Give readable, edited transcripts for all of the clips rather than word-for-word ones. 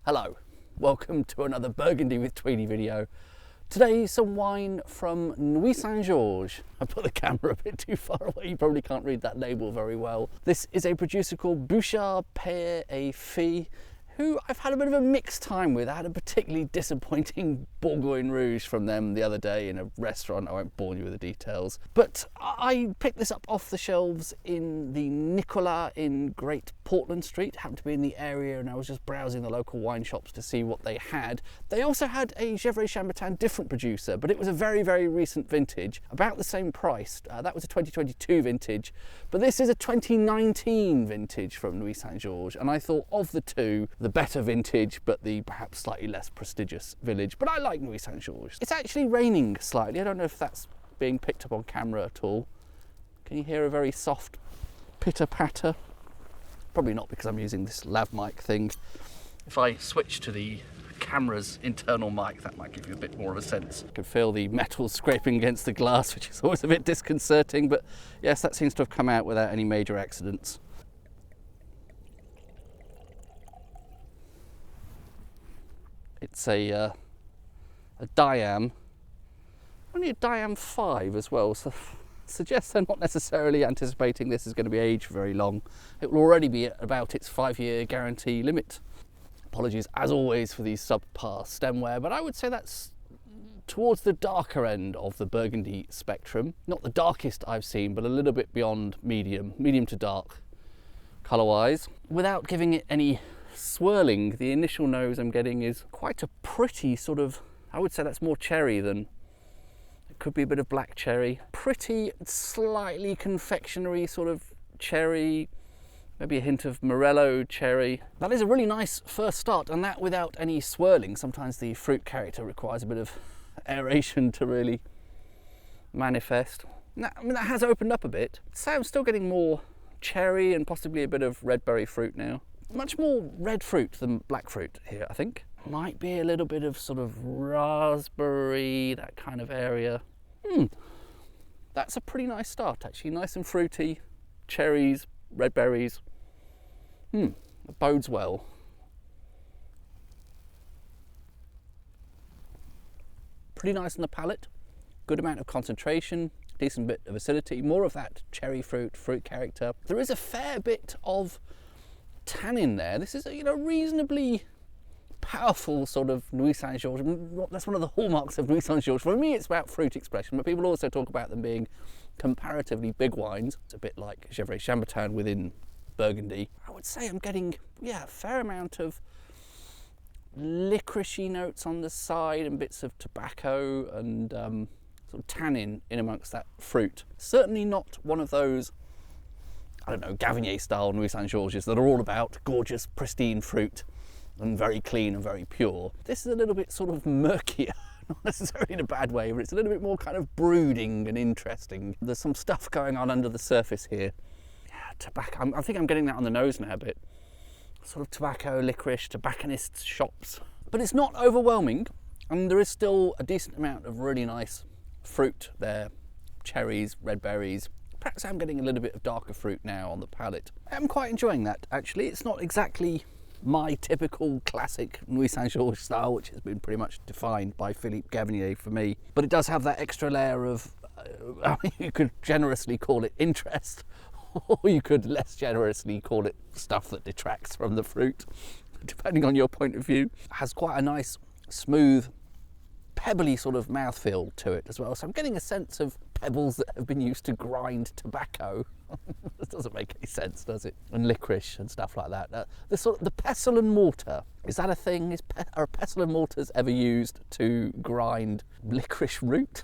Hello, welcome to another Burgundy with Tweedy video. Today, some wine from Nuits I put the camera a bit too far away, you probably can't read that label very well. This is a producer called Bouchard, Pere, who I've had a bit of a mixed time with. I had a particularly disappointing Bourgogne Rouge from them the other day in a restaurant. I won't bore you with the details. But I picked this up off the shelves in the Nicolas in Great Portland Street. Happened to be in the area and I was just browsing the local wine shops to see what they had. They also had a Gevrey Chambertin different producer, but it was a very, very recent vintage, about the same price. That was a 2022 vintage, but this is a 2019 vintage from Nuits Saint-Georges. And I thought of the two, the better vintage, but the perhaps slightly less prestigious village. But I like Nuits Saint-Georges. It's actually raining slightly. I don't know if that's being picked up on camera at all. Can you hear a very soft pitter-patter? Probably not, because I'm using this lav mic thing. If I switch to the camera's internal mic, that might give you a bit more of a sense. I can feel the metal scraping against the glass, which is always a bit disconcerting, but yes, that seems to have come out without any major accidents. It's a Diam, only a Diam 5 as well, so suggests they're not necessarily anticipating this is going to be aged for very long. It will already be at about its 5-year guarantee limit. Apologies as always for these subpar stemware, but I would say that's towards the darker end of the Burgundy spectrum. Not the darkest I've seen, but a little bit beyond medium to dark colour-wise. Without giving it any swirling, the initial nose I'm getting is quite a pretty sort of, I would say that's more cherry than, it could be a bit of black cherry. Pretty, slightly confectionery sort of cherry, maybe a hint of Morello cherry. That is a really nice first start, and that without any swirling. Sometimes the fruit character requires a bit of aeration to really manifest. Now, I mean, that has opened up a bit. So I'm still getting more cherry and possibly a bit of red berry fruit now. Much more red fruit than black fruit here, I think. Might be a little bit of sort of raspberry, that kind of area. That's a pretty nice start, actually. Nice and fruity, cherries, red berries. It bodes well. Pretty nice on the palate. Good amount of concentration, decent bit of acidity, more of that cherry fruit character. There is a fair bit of tannin there. This is a reasonably powerful sort of Nuits Saint-Georges. That's one of the hallmarks of Nuits Saint-Georges. For me, it's about fruit expression, but people also talk about them being comparatively big wines. It's a bit like Gevrey Chambertin within Burgundy. I would say I'm getting, a fair amount of licoricey notes on the side and bits of tobacco and sort of tannin in amongst that fruit. Certainly not one of those, I don't know, Gavinier style Nuits Saint-Georges that are all about gorgeous, pristine fruit and very clean and very pure. This is a little bit sort of murkier, not necessarily in a bad way, but it's a little bit more kind of brooding and interesting. There's some stuff going on under the surface here. Yeah, tobacco, I think I'm getting that on the nose now a bit. Sort of tobacco, licorice, tobacconists' shops. But it's not overwhelming, and there is still a decent amount of really nice fruit there. Cherries, red berries. Perhaps I'm getting a little bit of darker fruit now on the palate. I'm quite enjoying that, actually. It's not exactly my typical classic Nuits Saint-Georges style, which has been pretty much defined by Philippe Gavinier for me. But it does have that extra layer of, you could generously call it interest, or you could less generously call it stuff that detracts from the fruit, depending on your point of view. It has quite a nice, smooth, pebbly sort of mouthfeel to it as well. So I'm getting a sense of pebbles that have been used to grind tobacco. This doesn't make any sense, does it? And licorice and stuff like that. The pestle and mortar, is that a thing? Are pestle and mortars ever used to grind licorice root?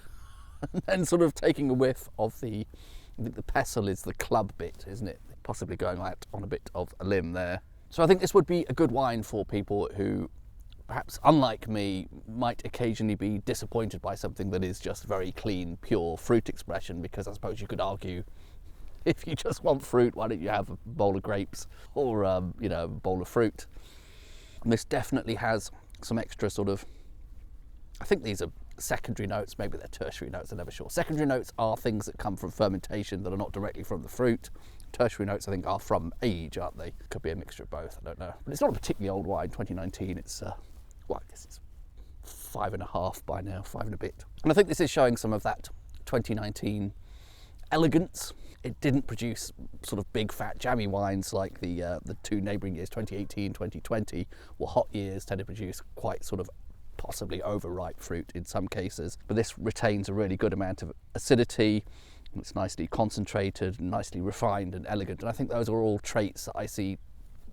And then sort of taking a whiff of the pestle is the club bit, isn't it? Possibly going out on a bit of a limb there. So I think this would be a good wine for people who, perhaps unlike me, might occasionally be disappointed by something that is just very clean, pure fruit expression, because I suppose you could argue, if you just want fruit, why don't you have a bowl of grapes or a bowl of fruit? And this definitely has some extra sort of, I think these are secondary notes, maybe they're tertiary notes, I'm never sure. Secondary notes are things that come from fermentation that are not directly from the fruit. tertiary notes, I think, are from age, aren't they? Could be a mixture of both, I don't know. But it's not a particularly old wine, 2019. It's, well, I guess it's 5.5 by now, 5 and a bit. And I think this is showing some of that 2019 elegance. It didn't produce sort of big, fat, jammy wines like the two neighbouring years, 2018, 2020, were hot years, tend to produce quite sort of possibly overripe fruit in some cases. But this retains a really good amount of acidity. It's nicely concentrated, nicely refined and elegant. And I think those are all traits that I see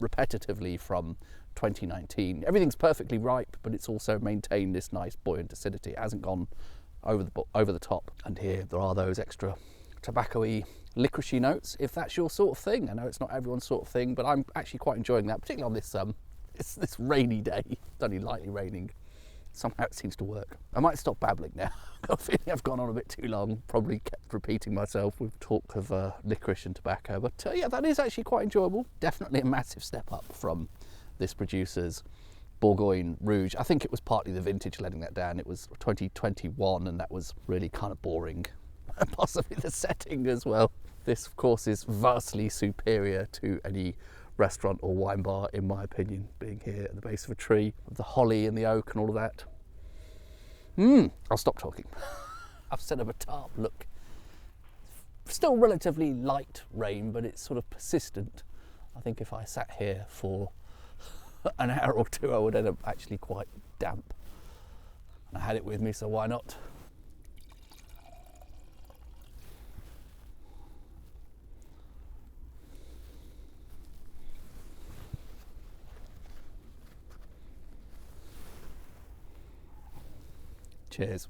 repetitively from 2019. Everything's perfectly ripe, but it's also maintained this nice buoyant acidity. It hasn't gone over the top. And here there are those extra tobacco-y, licoricey notes, if that's your sort of thing. I know it's not everyone's sort of thing, but I'm actually quite enjoying that, particularly on this it's this rainy day. It's only lightly raining. Somehow it seems to work. I might stop babbling now. I've got a feeling I've gone on a bit too long, probably kept repeating myself with talk of licorice and tobacco, but yeah, that is actually quite enjoyable. Definitely a massive step up from this producer's Bourgogne Rouge. I think it was partly the vintage letting that down. It was 2021 and that was really kind of boring. Possibly the setting as well. This, of course, is vastly superior to any restaurant or wine bar, in my opinion, being here at the base of a tree, with the holly and the oak and all of that. I'll stop talking. I've set up a tarp, look. Still relatively light rain, but it's sort of persistent. I think if I sat here for an hour or two, I would end up actually quite damp. And I had it with me, so why not? Cheers.